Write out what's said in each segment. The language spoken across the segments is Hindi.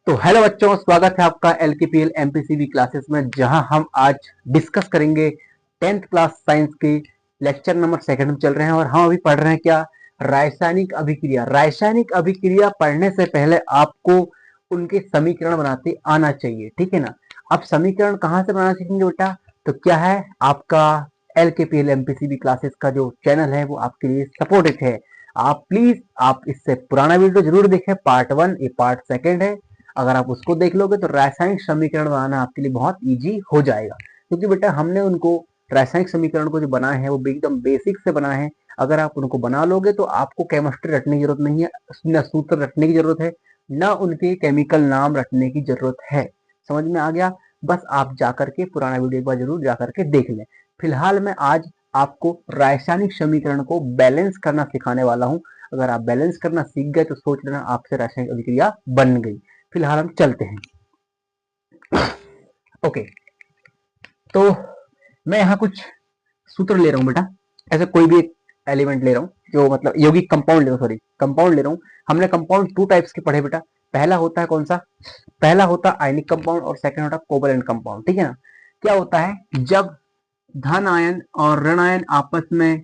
तो हेलो बच्चों, स्वागत है आपका एलकेपीएल एमपीसीबी क्लासेस में, जहां हम आज डिस्कस करेंगे 10th क्लास साइंस के लेक्चर नंबर 2 में चल रहे हैं। और हम अभी पढ़ रहे हैं क्या, रासायनिक अभिक्रिया। रासायनिक अभिक्रिया पढ़ने से पहले आपको उनके समीकरण बनाते आना चाहिए, ठीक है ना। अब समीकरण कहाँ से बनाना सीखेंगे बेटा, तो क्या है आपका एलकेपीएल एमपीसीबी क्लासेस का जो चैनल है वो आपके लिए सपोर्टेड है। आप प्लीज इससे पुराना वीडियो जरूर देखें, पार्ट 1, ये पार्ट 2 है। अगर आप उसको देख लोगे तो रासायनिक समीकरण बनाना आपके लिए बहुत इजी हो जाएगा, क्योंकि बेटा हमने उनको रासायनिक समीकरण को जो बनाए हैं वो एकदम बेसिक से बनाए हैं। अगर आप उनको बना लोगे तो आपको केमिस्ट्री रटने की जरूरत नहीं है, न सूत्र रटने की जरूरत है, न उनके केमिकल नाम रटने की जरूरत है। समझ में आ गया। बस आप जाकर के पुराना वीडियो एक बार जरूर जाकर के देख लें। फिलहाल मैं आज आपको रासायनिक समीकरण को बैलेंस करना सिखाने वाला हूं। अगर आप बैलेंस करना सीख गए तो सोच लेना आपसे रासायनिक अभिक्रिया बन गई। फिलहाल हम चलते हैं। ओके, तो मैं यहाँ कुछ सूत्र ले रहा हूँ बेटा, ऐसे कोई भी एक एलिमेंट ले रहा हूँ जो मतलब यौगिक कंपाउंड ले रहा हूँ, सॉरी कंपाउंड ले रहा हूँ। हमने कंपाउंड 2 टाइप्स के पढ़े बेटा। पहला होता है कौन सा, पहला होता है आयनिक कंपाउंड और सेकंड होता है कोवलेंट कंपाउंड, ठीक है ना। क्या होता है, जब धन आयन और ऋण आयन आपस में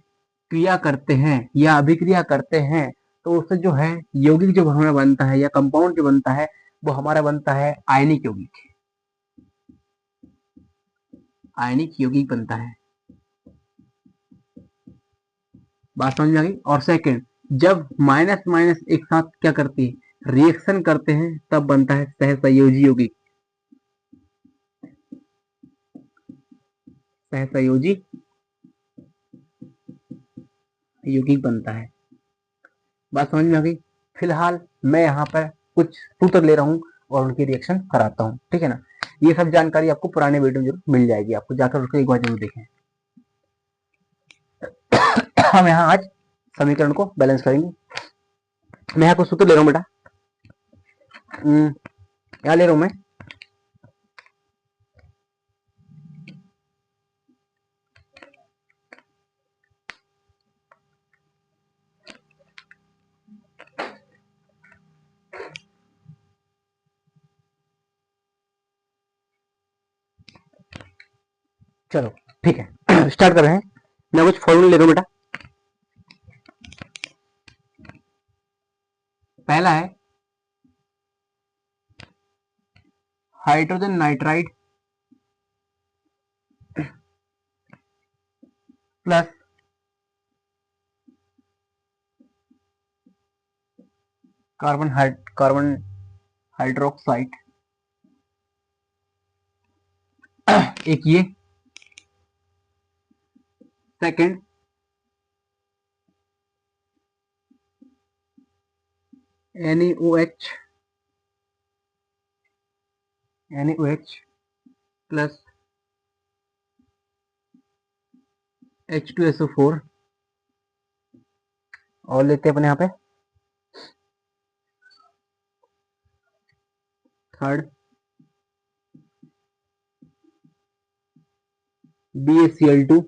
क्रिया करते हैं या अभिक्रिया करते हैं तो उससे जो है यौगिक जो हमारा बनता है या कंपाउंड जो बनता है वो हमारा बनता है आयनिक यौगिक। आयनिक यौगिक बनता है, बात समझ में आ गई। और सेकंड, जब माइनस माइनस एक साथ क्या करती है, रिएक्शन करते हैं, तब बनता है सहसंयोजी यौगिक। सहसंयोजी यौगिक बनता है, बात समझ में आ गई। फिलहाल मैं यहाँ पर कुछ सूत्र ले रहा हूँ और उनकी रिएक्शन कराता हूँ, ठीक है ना। ये सब जानकारी आपको पुराने वीडियो में जरूर मिल जाएगी, आपको जाकर उसको एक बार जरूर देखें। हम यहाँ आज समीकरण को बैलेंस करेंगे। मैं यहाँ कुछ सूत्र ले रहा हूँ बेटा, यहाँ ले रहा हूँ मैं। चलो ठीक है, स्टार्ट कर रहे हैं। मैं कुछ फॉर्मूला ले रहा हूँ बेटा। पहला है hydrogen nitride plus carbon hydroxide, एक ये। सेकंड, NaOH प्लस H2SO4 और लेते हैं अपने यहाँ पे। थर्ड, BaCl2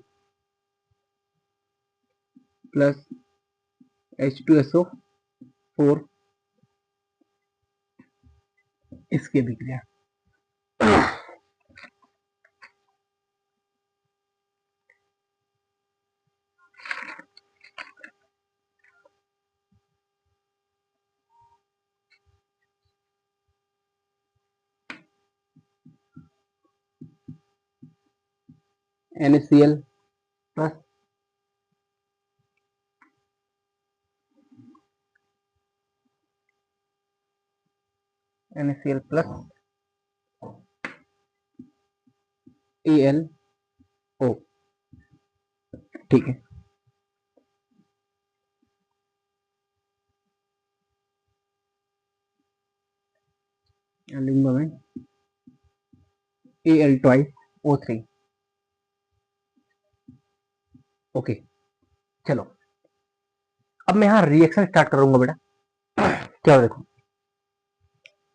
प्लस H2SO4, इसकी अभिक्रिया। NaCl plus NaCl plus AlO, ठीक है। लिखूंगा मैं Al ट्वाइस O3। ओके, चलो अब मैं यहाँ रिएक्शन स्टार्ट करूंगा बेटा। क्या देखो,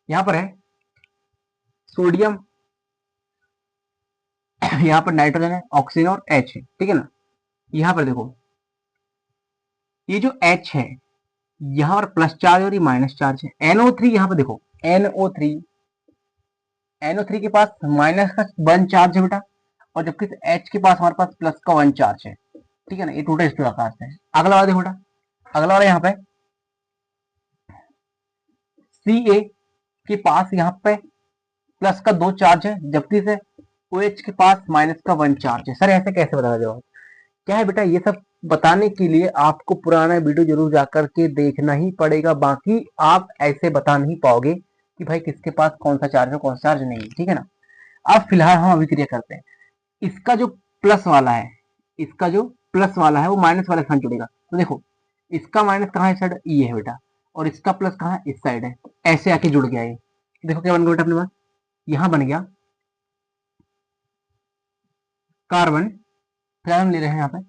यहाँ पर है सोडियम, यहाँ पर नाइट्रोजन है, ऑक्सीजन और H है, ठीक है ना। यहाँ पर देखो ये जो H है यहाँ पर प्लस चार्ज और ये माइनस चार्ज है। NO3 यहाँ पर देखो NO3 NO3 के पास माइनस का 1 चार्ज है बेटा, और जबकि H के पास हमारे पास प्लस का 1 चार्ज है। ठीक है ना, ये टोटल इस प्रकार से है। अगला वाला देखो बेटा, अगला वाला यहाँ पे Ca के पास यहाँ पे प्लस का 2 चार्ज है, जबकि से OH के पास माइनस का 1 चार्ज है। सर ऐसे कैसे बताया जाए? क्या है बेटा, ये सब बताने के लिए आपको पुराना वीडियो जरूर जाकर के देखना ही पड़ेगा, बाकी आप ऐसे बता नहीं पाओगे कि भाई किसके पास कौन सा चार्ज है कौन सा चार्ज नहीं है। ठीक है ना, अब फिलहाल हम अभिक्रिया करते हैं। इसका जो प्लस वाला है, इसका जो प्लस वाला है वो माइनस वाले स्थान जुड़ेगा। तो देखो इसका माइनस कहाँ है, साइड ये है बेटा, और इसका प्लस कहाँ है, इस साइड है। ऐसे आके जुड़ गया ये। देखो क्या बन गया बेटा अपने पास, यहाँ बन गया कार्बन। फिर हम ले रहे हैं यहाँ पे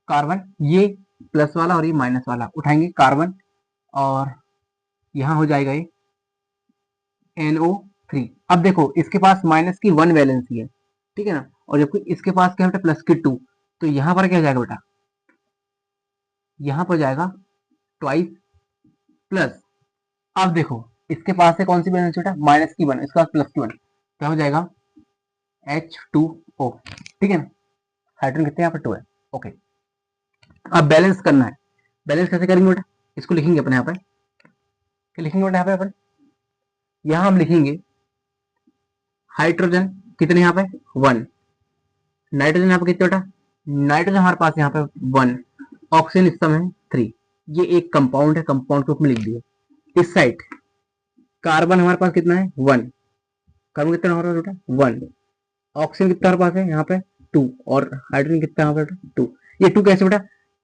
कार्बन, ये प्लस वाला और ये माइनस वाला उठाएंगे कार्बन, और यहाँ हो जाएगा ये NO3। अब देखो इसके पास माइनस की 1 वैलेंसी है, ठीक है ना, और जबकि इसके पास क्या बेटा प्लस की 2, तो यहाँ पर क्या हो जाएगा बेटा, यहाँ पर जाएगा ट्वाइस प्लस। अब देखो इसके पास है कौन सी वैलेंसी बेटा, माइनस की 1, इसके पास प्लस की 1, क्या हो जाएगा H2O। ठीक है ना, हाइड्रोजन कितने यहाँ पर 2 है। ओके, अब बैलेंस करना है। बैलेंस कैसे करेंगे बेटा, इसको लिखेंगे अपने यहाँ पे, क्या लिखेंगे बेटा यहाँ पे अपन, यहाँ हम लिखेंगे हाइड्रोजन कितने यहाँ पे 1, नाइट्रोजन यहाँ पे कितने बेटा, नाइट्रोजन हमारे पास यहाँ पे 1, ऑक्सीजन इस समय 3। ये एक कंपाउंड है, कंपाउंड के रूप में लिख दिए। इस साइड कार्बन हमारे पास कितना है 1, कार्बन कितना हमारे पास बेटा 1, ऑक्सीजन कितना हमारे पास है यहाँ पे 2, और हाइड्रोजन कितना है यहाँ पे 2। ये 2 कैसे बेटा,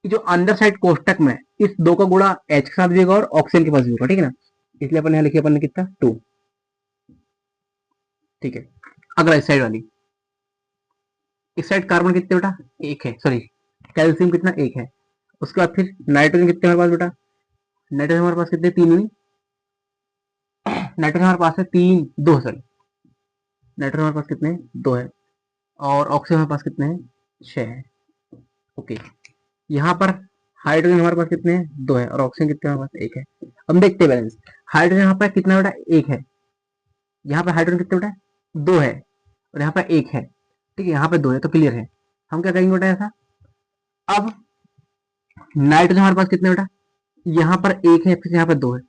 जो अंदर साइड कोष्टक में इस 2 का गुणा H के साथ भी होगा और ऑक्सीजन के पास भी होगा। ठीक है ना, इसलिए अपन यहाँ लिखिए अपन ने कितना 2। ठीक है, अगला इस साइड वाली, इस साइड कार्बन कितने बेटा 1 है, सॉरी कैल्शियम कितना 1 है। उसके बाद फिर नाइट्रोजन कितने हमारे पास बेटा, नाइट्रोजन हमारे पास कितने 3 हुई, नाइट्रोजन हमारे पास है 3 2, सॉरी नाइट्रोजन हमारे पास कितने 2 है, और ऑक्सीजन हमारे पास कितने हैं 6 है। ओके, यहाँ पर हाइड्रोजन हमारे पास कितने हैं 2 है, और ऑक्सीजन कितने हमारे पास 1 है। अब देखते हैं बैलेंस, हाइड्रोजन यहाँ पर कितना बेटा 1 है, यहाँ पे हाइड्रोजन कितने बेटा 2 है, और यहाँ पे 1 है। ठीक है, यहाँ पे 2 है तो क्लियर है। हम क्या करेंगे बेटा ऐसा, अब नाइट्रोजन हमारे पास कितने बेटा, यहाँ पर 1 है फिर यहाँ पे 2 है,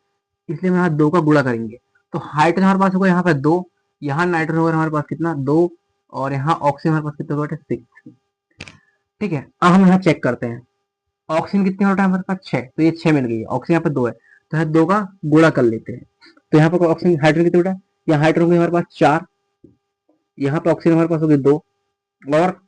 इसलिए हम यहाँ 2 का गुणा करेंगे, तो हाइड्रोजन हमारे पास होगा यहाँ पे 2, यहाँ नाइट्रोजन होगा हमारे पास कितना 2, और यहाँ ऑक्सीजन हमारे पास कितना बेटा 6। ठीक है, अब हम यहाँ चेक करते हैं, ऑक्सीजन कितने बेटा हमारे पास 6, तो ये 6 मिल गई है, ऑक्सीजन यहाँ पे 2 है, तो यहाँ 2 का गुणा कर लेते हैं। तो यहाँ पर ऑक्सीजन हाइड्रोजन कितने बेटा, यहाँ हाइड्रोजन होगी हमारे पास 4, यहाँ पे ऑक्सीजन हमारे पास होगी 2, और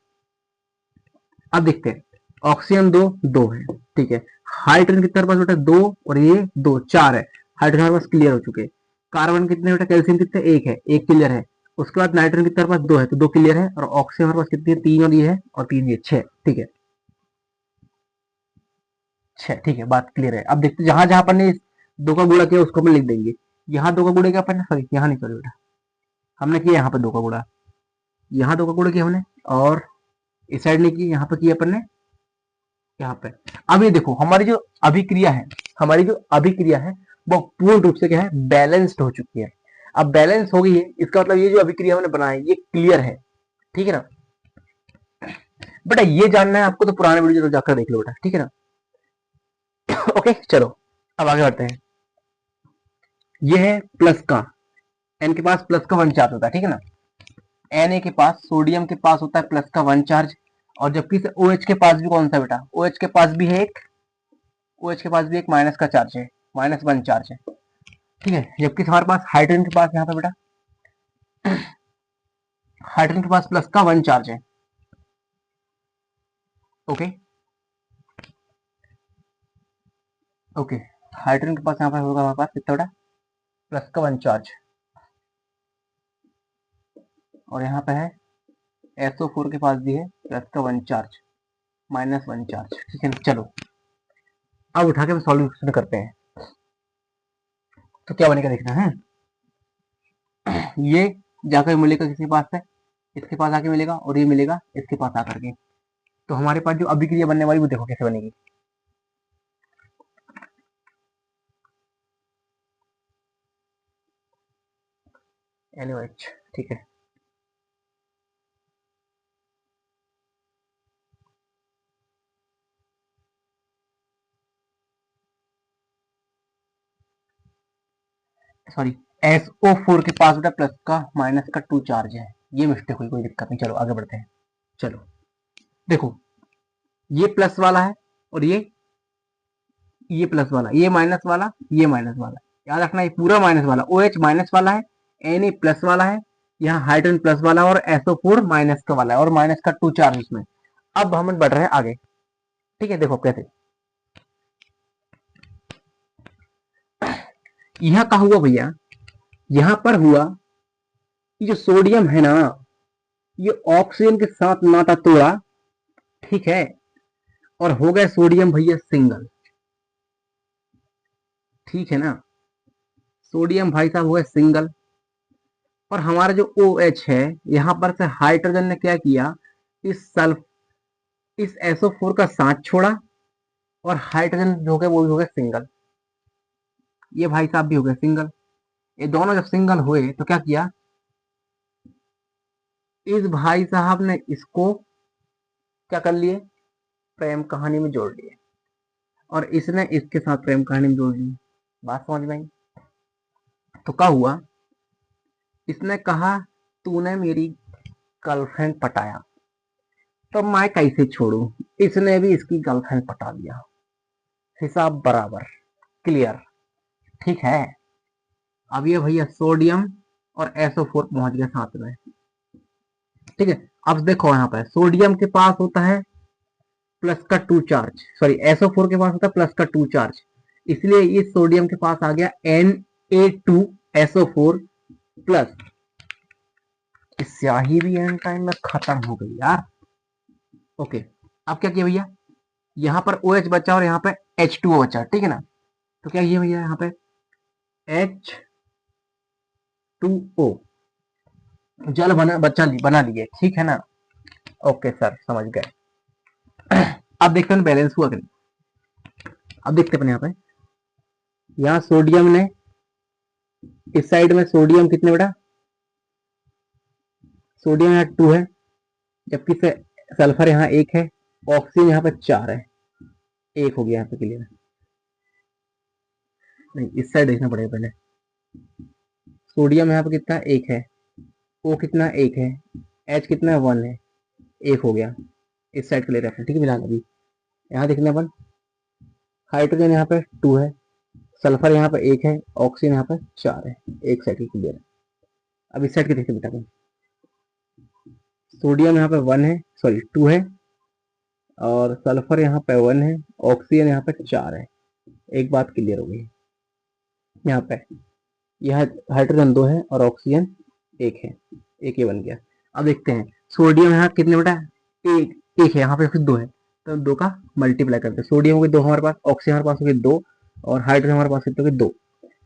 अब देखते हैं ऑक्सीजन 2 है। ठीक है, हाइड्रोजन कितने हमारे पास बेटा 2, और ये 2 4 है, हाइड्रोजन हमारे पास क्लियर हो चुके हैं। कार्बन कितने बेटा, कैल्शियम कितने 1 है, 1 क्लियर है। उसके बाद नाइट्रोजन कितने हमारे पास 2 है, तो 2 क्लियर है, और ऑक्सीजन हमारे पास कितनी है 3, और ये है, और 3 ये 6। ठीक है 6। ठीक है, बात क्लियर है। अब देखते जहां जहां अपन ने इस 2 का गुणा किया उसको अपन लिख देंगे। यहाँ 2 का गुणा किया अपन ने, सॉरी यहाँ नहीं, सॉरी बेटा हमने किया यहाँ पे 2 का गुणा, यहाँ 2 का गुणा किया हमने, और इस साइड नहीं किया, यहाँ पे किया अपन ने यहाँ पे। अब ये देखो हमारी जो अभिक्रिया है, हमारी जो अभिक्रिया है वो पूर्ण रूप से क्या है, बैलेंस्ड हो चुकी है। अब बैलेंस हो गई है, इसका मतलब ये जो अभिक्रिया हमने बनाई ये क्लियर है। ठीक है ना बेटा, ये जानना है आपको तो पुराने वीडियो जरूर जाकर देख लो बेटा। ठीक है ना ओके चलो अब आगे बढ़ते हैं। ये है प्लस का, एन के पास प्लस का 1 चार्ज होता है। ठीक है ना, Na के पास, सोडियम के पास होता है प्लस का 1 चार्ज, और जबकि से OH के पास भी कौन सा बेटा, OH के पास भी है एक, OH के पास भी एक माइनस का चार्ज है, -1 चार्ज है। ठीक है, जबकि हमारे पास हाइड्रोजन के पास यहाँ पे बेटा, हाइड्रोजन के पास प्लस का 1 चार्ज है। ओके ओके, हाइड्रोजन के पास यहाँ पर होगा हमारे पास कितना बेटा, प्लस का 1 चार्ज, और यहाँ पे है SO4 के पास भी है प्लस का 1 चार्ज, -1 चार्ज। ठीक है, चलो अब उठा के हम सॉल्यूशन करते हैं। तो क्या बनेगा देखना है, ये जाकर मिलेगा किसके पास है, इसके पास आके मिलेगा, और ये मिलेगा इसके पास आकर के। तो हमारे पास जो अभिक्रिया बनने वाली वो देखो कैसे बनेगी। NaOH, ठीक है। सॉरी, SO4 के पास बेटा प्लस का माइनस का 2 चार्ज है, ये मिस्टेक हुई, कोई दिक्कत नहीं, चलो आगे बढ़ते हैं। चलो देखो, ये प्लस वाला है और ये प्लस वाला, ये माइनस वाला, ये माइनस वाला, याद रखना ये पूरा माइनस वाला। OH माइनस वाला है, Na प्लस वाला है, यहाँ हाइड्रोजन प्लस वाला और SO4 माइनस का वाला है और माइनस का 2 चार्ज इसमें। अब हम बढ़ रहे हैं आगे, ठीक है। देखो कैसे, यहाँ का हुआ भैया, यहाँ पर हुआ, ये जो सोडियम है ना, ये ऑक्सीजन के साथ नाता तोड़ा, ठीक है, और हो गया सोडियम भैया सिंगल, ठीक है ना। सोडियम भाई साहब हुआ सिंगल, और हमारा जो OH है, यहां पर से हाइड्रोजन ने क्या किया, इस SO4 का साथ छोड़ा, और हाइड्रोजन जो है वो भी हो गया सिंगल, ये भाई साहब भी हो गए सिंगल। ये दोनों जब सिंगल हुए तो क्या किया, इस भाई साहब ने इसको क्या कर लिए, प्रेम कहानी में जोड़ लिए, और इसने इसके साथ प्रेम कहानी में जोड़ ली। बात समझ में आई? तो क्या हुआ, इसने कहा तूने मेरी गर्लफ्रेंड पटाया तो मैं कैसे छोड़ू, इसने भी इसकी गर्लफ्रेंड पटा दिया, हिसाब बराबर, क्लियर, ठीक है। अब ये भैया सोडियम और SO4 पहुंच गए साथ में, ठीक है। अब देखो यहाँ पर सोडियम के पास होता है प्लस का 2 चार्ज, सॉरी SO4 के पास होता है प्लस का 2 चार्ज, इसलिए इस सोडियम के पास आ गया Na2SO4 प्लस, स्याही भी एन टाइम में खत्म हो गई यार। ओके, अब क्या किया भैया, यहाँ पर OH बचा और यहाँ पे H2O बचा, ठीक है ना। तो क्या ये भैया यहाँ पे H2O जल बना लिए, ठीक है ना। ओके सर, समझ गए। अब देखते हैं बैलेंस हुआ कि नहीं। अब देखते हैं यहाँ पे, यहाँ सोडियम ने, इस साइड में सोडियम कितने बेटा, सोडियम यहाँ 2 है, जबकि सल्फर यहाँ 1 है, ऑक्सीजन यहाँ पे 4 है, 1 हो गया यहाँ पे, क्लियर। नहीं, इस साइड देखना पड़ेगा पहले, सोडियम यहाँ पे कितना 1 है, O कितना 1 है, H कितना 1 है, 1 हो गया, इस साइड क्लियर रखना, ठीक है। मिलान अभी यहाँ देखना अपन, हाइड्रोजन यहाँ पे 2 है, सल्फर यहाँ पे 1 है, ऑक्सीजन यहाँ पे 4 है, एक साइड की क्लियर है। अब इस साइड के देखते बेटा, सोडियम यहाँ पे 1 है, सॉरी 2 है, और सल्फर यहाँ पे 1 है, ऑक्सीजन यहाँ पे 4 है, एक बात क्लियर हो गई। यहाँ पे यह हाइड्रोजन 2 है और ऑक्सीजन 1 है, एक ये बन गया। अब देखते हैं सोडियम यहाँ कितने बेटा, एक है, यहाँ पे फिर 2 है, तो 2 का मल्टीप्लाई करते हैं, सोडियम हो गए 2 हमारे पास, ऑक्सीजन हमारे पास हो गए 2, और हाइड्रोजन हमारे पास हो गए 2।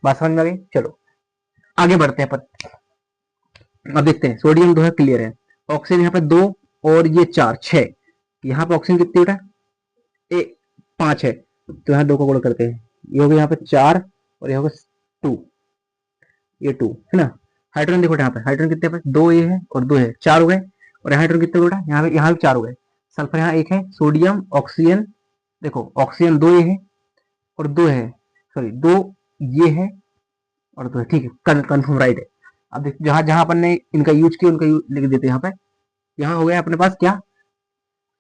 बात समझ में आ गई? चलो आगे बढ़ते हैं अपन। अब देखते हैं, सोडियम 2 है, क्लियर है, ऑक्सीजन यहाँ पे 2 और ये 4, 6, यहाँ पे ऑक्सीजन कितनी बेटा 5 है, तो यहाँ 2 को गुणा करते हैं, ये हो गया यहाँ पे 4 और ये हो गया 2, ये 2 है ना। हाइड्रोजन देखो यहाँ पे, हाइड्रोजन कितने पे 2 ये है और 2 है, 4 हो गए, और हाइड्रोजन कितने बेटा यहाँ पे 4 हो गए, सल्फर यहाँ 1 है, सोडियम ऑक्सीजन, देखो ऑक्सीजन 2 ये है और 2 है, सॉरी 2 ये है और 2 है, ठीक है, कन्फर्म राइट है। अब देखो जहां जहां अपन ने इनका यूज किया उनका लिख देते हैं यहाँ पे, यहाँ हो गया अपने पास क्या,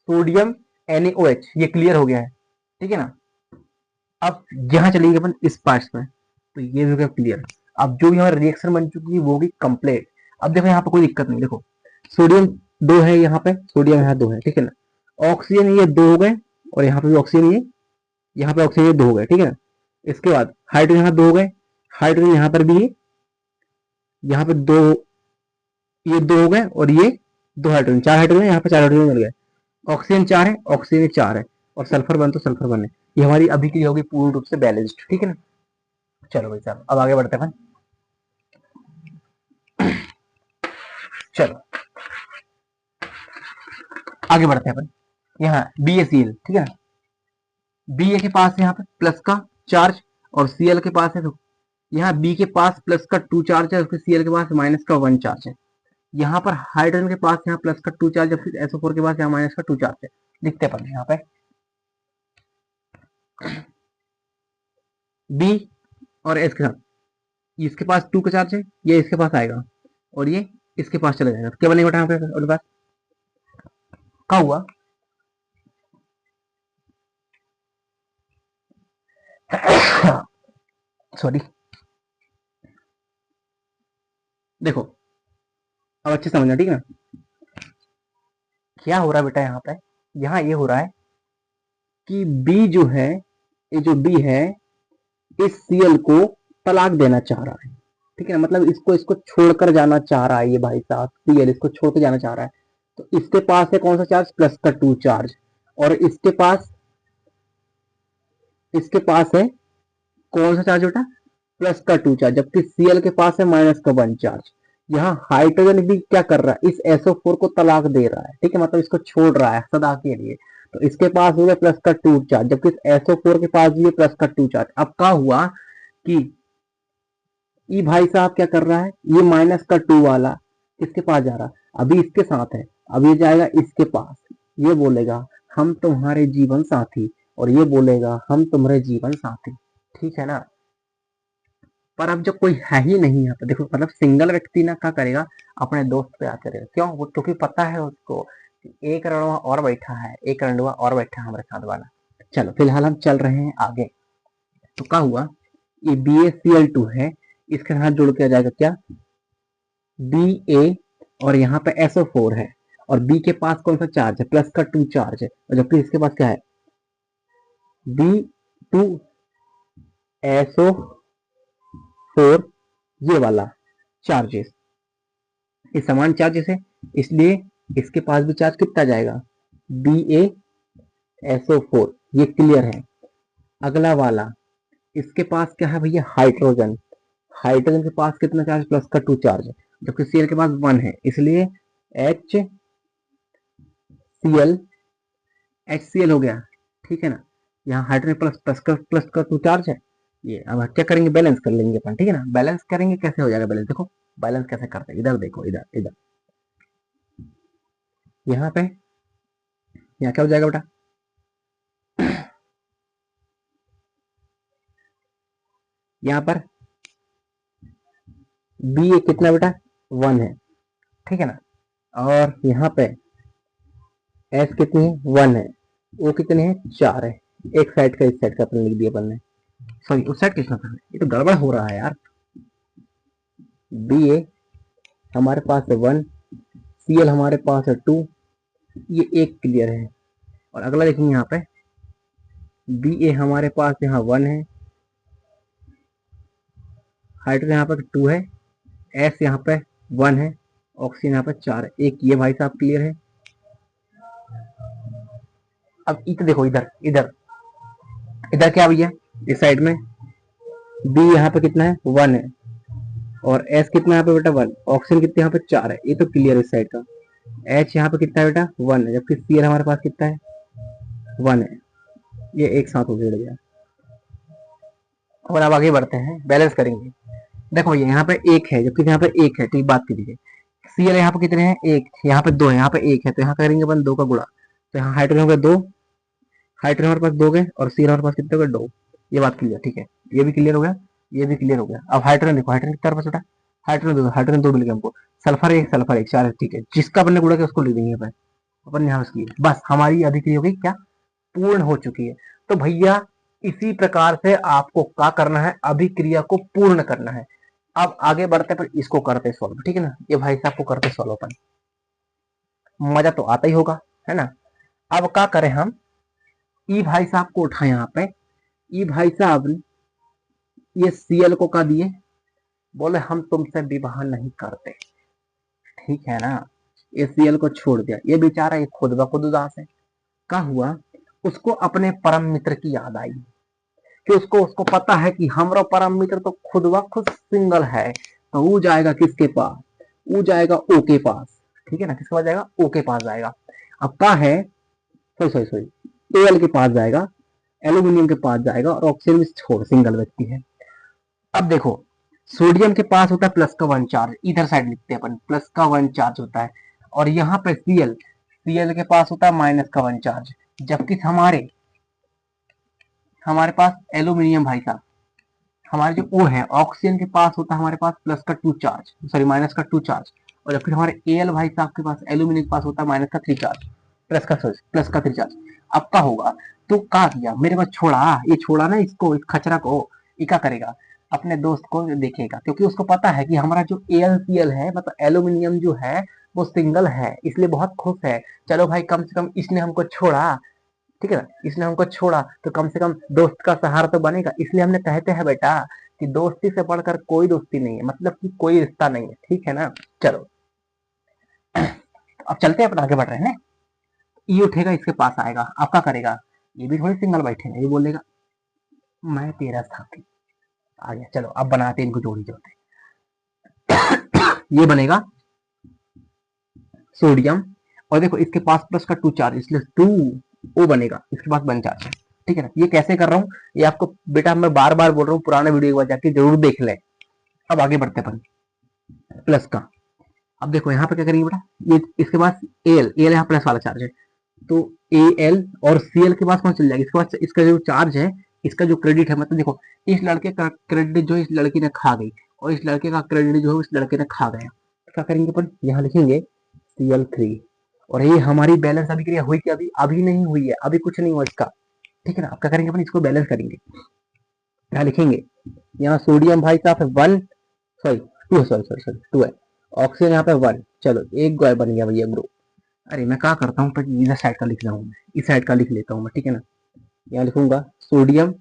सोडियम NaOH, ये क्लियर हो गया है, ठीक है ना। अब यहाँ चलेंगे अपन इस पार्ट में, तो ये हो गया क्लियर। अब जो हमारा रिएक्शन बन चुकी है वो होगी कंप्लीट। अब देखो यहाँ पे कोई दिक्कत नहीं, देखो सोडियम 2 है, यहाँ पे सोडियम यहाँ 2 है, ठीक है ना। ऑक्सीजन ये 2 हो गए, और यहाँ पे भी ऑक्सीजन ये, यहाँ पे ऑक्सीजन 2 हो गए, ठीक है ना। इसके बाद हाइड्रोजन यहाँ 2 हो गए, हाइड्रोजन यहाँ पर भी, यहाँ पे 2, ये 2 हो गए, और ये 2 हाइड्रोजन, 4 हाइड्रोजन, यहाँ पे 4 हाइड्रोजन मिल गए, ऑक्सीजन 4 है, ऑक्सीजन 4 है, और सल्फर 1 तो सल्फर 1 है। ये हमारी अभी की होगी पूर्ण रूप से बैलेंस्ड, ठीक है ना। चलो भाई साहब, अब आगे बढ़ते हैं। चलो आगे बढ़ते हैं अपन, यहाँ BaCl, ठीक है ना। Ba के पास है यहाँ पे प्लस का चार्ज, और Cl के पास है तो यहाँ बी के पास प्लस का 2 चार्ज है, उसके Cl के पास माइनस का 1 चार्ज है। यहाँ पर हाइड्रोजन के पास यहाँ प्लस का 2 चार्ज, जबकि SO4 के पास यहाँ माइनस का 2 चार्ज है। लिखते अपन यहाँ पे बी और एस के साथ, इसके पास 2 का चार्ज है, ये इसके पास आएगा और ये इसके पास चला जाएगा, तो क्या बनेगा यहाँ पे उनके पास? क्या हुआ? सॉरी, देखो अब अच्छे समझना, ठीक है ना। क्या हो रहा है बेटा यहाँ पे? यहाँ ये हो रहा है कि बी जो है, ये जो बी है इस Cl को तलाक देना चाह रहा है, ठीक है ना, मतलब इसको इसको छोड़कर जाना चाह रहा है ये भाई साहब, Cl इसको छोड़कर जाना चाह रहा है। तो इसके पास है कौन सा चार्ज? प्लस का 2 चार्ज, और इसके पास है कौन सा चार्ज बेटा? प्लस का 2 चार्ज, जबकि Cl के पास है माइनस का 1 चार्ज। यहाँ हाइड्रोजन भी क्या कर रहा है? इस SO4 को तलाक दे रहा है, ठीक है, मतलब इसको छोड़ रहा है सदा के लिए। तो इसके पास हो गया प्लस का 2 चार्ज, जबकि SO4 के पास भी है प्लस का 2 चार्ज। अब क्या हुआ कि ये भाई साहब क्या कर रहा है? ये माइनस का 2 वाला किसके पास जा रहा है? अभी इसके साथ है, अब ये जाएगा इसके पास, ये बोलेगा हम तुम्हारे जीवन साथी, और ये बोलेगा हम तुम्हारे जीवन साथी, ठीक है ना। पर अब जब कोई है ही नहीं यहाँ पे, देखो मतलब सिंगल व्यक्ति ना क्या करेगा? अपने दोस्त पे याद करेगा, क्यों? वो क्योंकि पता है उसको कि एक रणवा और बैठा है, एक रंडवा और बैठा है हमारे साथ वाला। चलो फिलहाल हम चल रहे हैं आगे। तो क्या हुआ? ये BaCl2 है, इसके साथ जोड़ के आ जाएगा क्या? Ba, और यहाँ पे SO4 है, और B के पास कौन सा चार्ज है? प्लस का 2 चार्ज है, और जबकि इसके पास क्या है? B2SO4, ये वाला चार्जेस, ये समान चार्जेस है, इसलिए इसके पास भी चार्ज कितना जाएगा? BaSO4, ये क्लियर है। अगला वाला, इसके पास क्या है भैया? हाइड्रोजन। हाइड्रोजन के पास कितना चार्ज? प्लस का 2 चार्ज है, जबकि Cl के पास 1 है, इसलिए HCl हो गया, ठीक है ना। यहाँ हाइड्रोजन प्लस का 2 चार्ज है। ये अब क्या करेंगे? बैलेंस कर लेंगे अपन, ठीक है ना। बैलेंस करेंगे, कैसे हो जाएगा बैलेंस? देखो बैलेंस कैसे करते हैं, इधर देखो, इधर इधर, यहाँ पे, यहाँ क्या हो जाएगा बेटा? यहाँ पर Ba कितना बेटा? 1 है, ठीक है ना। और यहाँ पे S कितनी है? 1 है। O कितने हैं? 4 है। एक साइड का, इस साइड का अपन लिख दिया अपन ने, सॉरी उस साइड कितना था, ये तो गड़बड़ हो रहा है यार। Ba हमारे पास है 1, Cl हमारे पास है 2, ये एक क्लियर है। और अगला देखेंगे यहाँ पे, Ba हमारे पास यहाँ 1 है, हाइड्रोजन यहाँ पर 2 है, S यहाँ पे 1 है, ऑक्सीजन यहाँ पे 4 है, एक ये भाई साहब क्लियर है। अब इधर देखो, इधर इधर इधर क्या भैया? इस साइड में B यहाँ पे कितना है? 1 है, और S कितना है यहाँ पे बेटा? 1। ऑक्सीजन कितने यहाँ पे? 4 है, ये तो क्लियर है इस साइड का। H यहाँ पे कितना है बेटा? 1 है, जबकि Cl हमारे पास कितना है? 1 है। ये एक साथ हो गया। और अब आगे बढ़ते हैं, बैलेंस करेंगे। देखो ये यहाँ पे एक है, जबकि यहाँ पे एक है, तो ये बात कीजिए। Cl यहाँ पे कितने हैं? एक, यहाँ पे 2 है, यहाँ पे एक है, तो यहाँ करेंगे अपन 2 का गुणा, तो यहाँ हाइड्रोजन हो गया 2, हाइड्रोजन हमारे पास 2 गए, और Cl हमारे पास कितने हो गए? 2। ये बात क्लियर, ठीक है, ये भी क्लियर हो गया, ये भी क्लियर हो गया। अब हाइड्रोजन देखो, हाइड्रोजन कितना पास बेटा? हाइड्रोजन 2 मिल गया हमको। सल्फर एक 4 है, ठीक है, जिसका अपन ने गुणा किया उसको लिख देंगे अपन यहाँ से, बस हमारी अभिक्रिया हो गई क्या? पूर्ण हो चुकी है। तो भैया इसी प्रकार से आपको क्या करना है? अभिक्रिया को पूर्ण करना है। अब आगे बढ़ते पर इसको करते सॉल्व, ठीक है ना। ये भाई साहब को करते सॉल्व अपन, मजा तो आता ही होगा, है ना। अब क्या करें हम? ई भाई साहब को उठाए यहाँ पे, ई भाई साहब ये Cl को क्या दिए? बोले हम तुमसे विवाह नहीं करते, ठीक है ना। ये Cl को छोड़ दिया, ये बेचारा ये खुद ब खुद उदास है। क्या हुआ? उसको अपने परम मित्र की याद आई, कि उसको उसको पता है कि हमारा परम मित्र तो खुद व खुद सिंगल है, तो वो जाएगा किसके पास? वो जाएगा O के पास, ठीक है ना। किसके पास जाएगा? O के पास जाएगा। अब क्या है? सॉरी Al के पास जाएगा, एल्यूमिनियम के पास जाएगा, और ऑक्सीजन छोड़ सिंगल व्यक्ति है। अब देखो सोडियम के पास होता है प्लस का 1 चार्ज, इधर साइड लिखते हैं अपन, प्लस का 1 चार्ज होता है। और यहाँ पे सीएल के पास होता है माइनस का 1 चार्ज। जबकि हमारे पास एल्यूमिनियम भाई साहब, हमारे जो ओ है ऑक्सीजन के पास होता है हमारे पास प्लस का 2 चार्ज, सॉरी माइनस का 2 चार्ज। और जब फिर हमारे एल भाई साहब के पास एल्यूमिनियम के पास होता है माइनस का 3 चार्ज, प्लस का 3 चार्ज। अब क्या होगा, तो क्या किया मेरे पास छोड़ा, ये छोड़ा ना इसको, इस खचरा को, ये क्या करेगा, अपने दोस्त को देखेगा, क्योंकि उसको पता है कि हमारा जो एल है मतलब एल्यूमिनियम जो है वो सिंगल है, इसलिए बहुत खुश है। चलो भाई कम से कम इसने हमको छोड़ा, ठीक है ना, इसने हमको छोड़ा तो कम से कम दोस्त का सहारा तो बनेगा। इसलिए हमने कहते हैं बेटा कि दोस्ती से बढ़कर कोई दोस्ती नहीं है, मतलब कि कोई रिश्ता नहीं है, ठीक है ना। चलो अब चलते हैं, अपन आगे बढ़ रहे हैं। ये उठेगा इसके पास आएगा, अब क्या करेगा, ये भी थोड़ी सिंगल बैठेगा, ये बोलेगा मैं तेरा साथी आ गया। चलो अब बनाते हैं इनको जोड़ी जोड़ते, ये बनेगा सोडियम। और देखो इसके पास प्लस का 2 चार्ज, इसलिए 2 ओ बनेगा, इसके पास 1 चार्ज है, ठीक है ना। ये कैसे कर रहा हूँ, ये आपको बेटा मैं बार बार बोल रहा हूँ, पुराने वीडियो एक बार जाके जरूर देख ले। अब आगे बढ़ते अपन, प्लस का। अब देखो यहाँ पे क्या करेंगे बेटा, ये इसके पास एल यहाँ प्लस वाला चार्ज है, तो ए एल और सी एल के पास कौन चल जाएगा, इसके पास इसका जो चार्ज है, इसका जो क्रेडिट है, मतलब देखो इस लड़के का क्रेडिट जो इस लड़की ने खा गई, और इस लड़के का क्रेडिट जो है इस लड़के ने खा गया। तो क्या करेंगे अपन, यहाँ लिखेंगे Cl3। और ये हमारी बैलेंस अभिक्रिया हुई कि अभी अभी नहीं हुई है, अभी कुछ नहीं हुआ इसका, ठीक है ना। अब क्या करेंगे अपन, इसको बैलेंस करेंगे, यहाँ लिखेंगे, यहाँ सोडियम भाई साहब 1, सॉरी 2 है, ऑक्सीजन यहाँ पे 1। चलो एक बन गया भैया ग्रुप। अरे मैं क्या करता हूँ, इधर साइड का लिख रहा हूँ, मैं इस साइड का लिख लेता हूँ मैं, ठीक है ना। यहाँ लिखूंगा सोडियम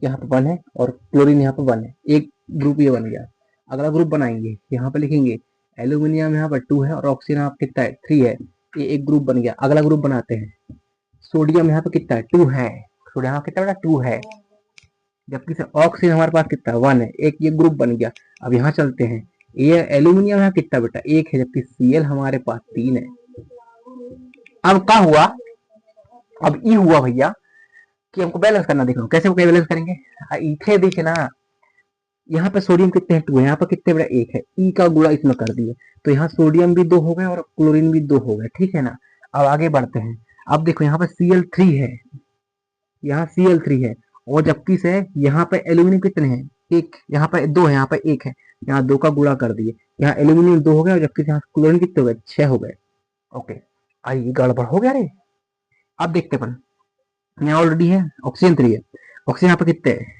यहाँ पे 1 है और क्लोरीन यहाँ पे 1 है, एक ग्रुप ये बन गया। अगला ग्रुप बनाएंगे, यहाँ पे लिखेंगे एल्यूमिनियम यहाँ पर 2 है और ऑक्सीजन यहाँ पे कितना है 3 है, ये एक ग्रुप बन गया। अगला ग्रुप बनाते हैं, सोडियम यहाँ पे कितना है 2 है, सोडियम यहाँ कितना 2 है, जबकि ऑक्सीजन हमारे पास कितना है 1 है, एक ये ग्रुप बन गया। अब यहाँ चलते हैं, ये एल्यूमिनियम यहाँ कितना बेटा 1 है, जबकि Cl हमारे पास 3 है। अब क्या हुआ, अब ई हुआ भैया कि हमको बैलेंस करना, देख लो कैसे बैलेंस करेंगे, इथे देखना, यहाँ पे सोडियम कितने हैं 2 है, यहाँ पे कितने बड़ा 1 है, ई का गुणा इसमें कर दिए, तो यहाँ सोडियम भी 2 हो गए और क्लोरीन भी 2 हो गए, ठीक है ना। अब आगे बढ़ते हैं, अब देखो यहाँ पे Cl3 है, यहाँ Cl3 है, और जबकि से यहाँ पे एल्यूमिनियम कितने हैं, एक, यहाँ पे 2 है, यहाँ पे 1 है, यहाँ 2 का गुणा कर दिए, यहाँ एल्यूमिनियम 2 हो गया और जबकि यहाँ क्लोरीन कितने हो गए 6 हो गए। ओके, आई गड़बड़ हो गया रे। अब देखते अपन, यहाँ ऑलरेडी है ऑक्सीजन 3 है, ऑक्सीजन यहाँ पे कितने है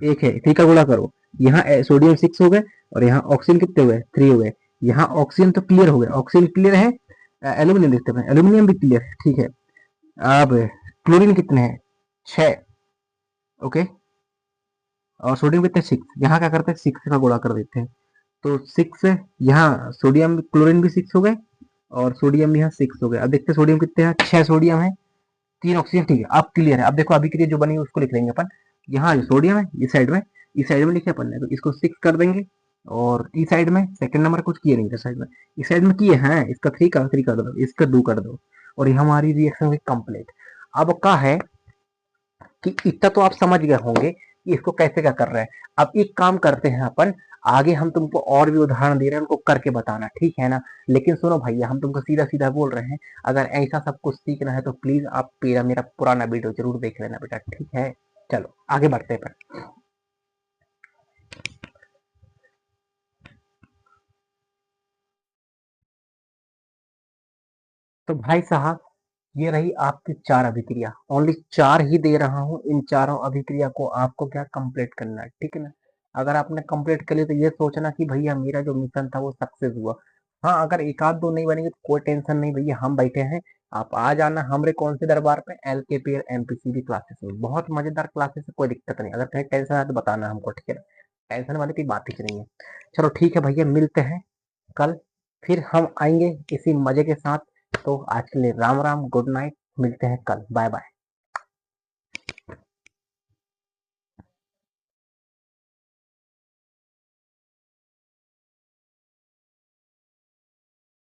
1 है, 3 का गुणा करो, यहाँ सोडियम 6 हो गए और यहाँ ऑक्सीजन कितने हो गए 3 हो गए। यहाँ ऑक्सीजन तो क्लियर हो गया, ऑक्सीजन क्लियर है, एल्यूमिनियम देखते हैं, एल्यूमिनियम भी क्लियर है, ठीक है। अब क्लोरीन कितने हैं 6, ओके, और सोडियम कितने 6, यहाँ क्या करते हैं 6 का गुणा कर देते हैं, तो 6 यहाँ सोडियम क्लोरीन भी 6 हो गए और सोडियम भी यहाँ 6 हो गए। अब देखते हैं सोडियम कितने हैं 6 सोडियम है 3 ऑक्सीजन, ठीक है अब क्लियर है। अब देखो अभिक्रिया जो बनी उसको लिख लेंगे अपन, यहाँ जो सोडियम है इस साइड में लिखे अपन ने, तो इसको 6 कर देंगे, और इस साइड में सेकंड नंबर कुछ किए नहीं था साइड में, इस साइड में किए हैं, इसका 3 कर दो, इसका 2 कर दो, और ये हमारी रिएक्शन हुई कंप्लीट। अब क्या है कि इतना तो आप समझ गए होंगे कि इसको कैसे क्या कर रहे हैं। अब एक काम करते हैं अपन, आगे हम तुमको और भी उदाहरण दे रहे हैं, उनको करके बताना, ठीक है ना। लेकिन सुनो भैया, हम तुमको सीधा सीधा बोल रहे हैं, अगर ऐसा सब कुछ सीखना है तो प्लीज आप मेरा पुराना वीडियो जरूर देख लेना बेटा, ठीक है। चलो आगे बढ़ते हैं। तो भाई साहब ये रही आपकी 4 अभिक्रिया, ओनली 4 ही दे रहा हूँ, इन चारों अभिक्रिया को आपको क्या कंप्लीट करना है, ठीक है ना। अगर आपने कंप्लीट कर लिया तो ये सोचना कि भैया मेरा जो मिशन था वो सक्सेस हुआ। हाँ अगर एक आध दो नहीं बनेंगे तो कोई टेंशन नहीं भैया, हम बैठे हैं, आप आ जाना हमारे कौन से दरबार पे, LKPL MPCB क्लासेस में, बहुत मजेदार क्लासेस है, कोई दिक्कत नहीं। अगर कहीं टेंशन है तो बताना हमको, ठीक है ना, टेंशन वाली कोई बात ही नहीं है। चलो ठीक है भैया, मिलते हैं कल, फिर हम आएंगे इसी मजे के साथ। तो आज के लिए राम राम, गुड नाइट, मिलते हैं कल, बाय बाय।